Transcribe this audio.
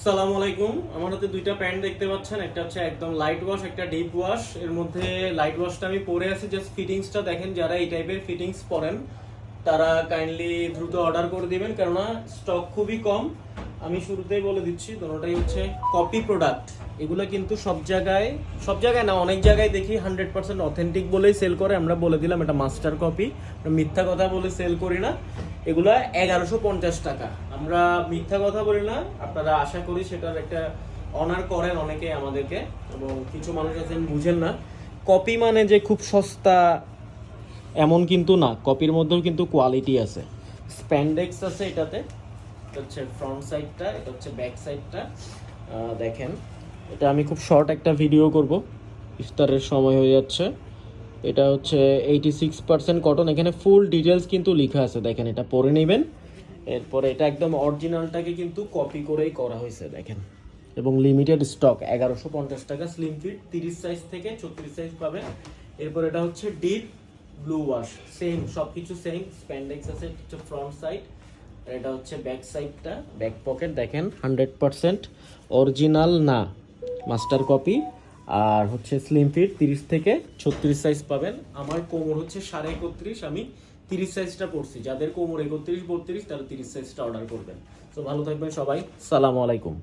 আসসালামু আলাইকুম। আমার হাতে দুইটা প্যান্ট দেখতে পাচ্ছেন, একটা হচ্ছে একদম লাইট ওয়াশ, একটা ডিপ ওয়াশ। এর মধ্যে লাইট ওয়াশটা আমি পরে আছি, জাস্ট ফিটিংসটা দেখেন। যারা এই টাইপের ফিটিংস পরেন তারা কাইন্ডলি দ্রুত অর্ডার করে দিবেন, কেননা স্টক খুবই কম। আমি শুরুতেই বলে দিচ্ছি, দুটোটাই হচ্ছে কপি প্রোডাক্ট। এগুলো কিন্তু সব জায়গায় না, অনেক জায়গায় দেখি 100% অথেন্টিক বলেই সেল করে। আমরা বলে দিলাম এটা মাস্টার কপি, মিথ্যা কথা বলে সেল করি না। এগুলা 1150 টাকা। আমরা মিথ্যা কথা বলি না, আপনারা আশা করি সেটার একটা অনার করেন অনেকে আমাদেরকে। এবং কিছু মানুষ আছেন বুঝেন না, কপি মানে যে খুব সস্তা এমন কিন্তু না, কপির মধ্যেও কিন্তু কোয়ালিটি আছে। স্প্যান্ডেক্স আছে এটাতে, এটা হচ্ছে ফ্রন্ট সাইডটা, এটা হচ্ছে ব্যাক সাইডটা। দেখেন, এটা আমি খুব শর্ট একটা ভিডিও করব, ইফতারের সময় হয়ে যাচ্ছে। এটা হচ্ছে 86% কটন, এখানে ফুল ডিটেলস কিন্তু লেখা আছে, দেখেন এটা পরে নেবেন। এরপরে এটা একদম অরিজিনালটাকে কিন্তু কপি করেই করা হয়েছে দেখেন, এবং লিমিটেড স্টক। 1150 টাকা, স্লিম ফিট 30 সাইজ থেকে 34 সাইজ পাবে। এরপর এটা হচ্ছে ডিপ ব্লু ওয়াশ, সেম সবকিছু সেম। স্প্যান্ডেক্স আছে, এটা হচ্ছে ফ্রন্ট সাইড, এটা হচ্ছে ব্যাক সাইডটা, ব্যাক পকেট দেখেন 100% অরিজিনাল না, মাস্টার কপি। আর হচ্ছে স্লিম ফিট 30 থেকে 36 সাইজ পাবেন। আমার কোমর হচ্ছে 31.5, আমি 30 সাইজটা পড়ছি। যাদের কোমর 31 32 তারা 30 সাইজটা অর্ডার করবেন। তো ভালো থাকবেন সবাই, সালামু আলাইকুম।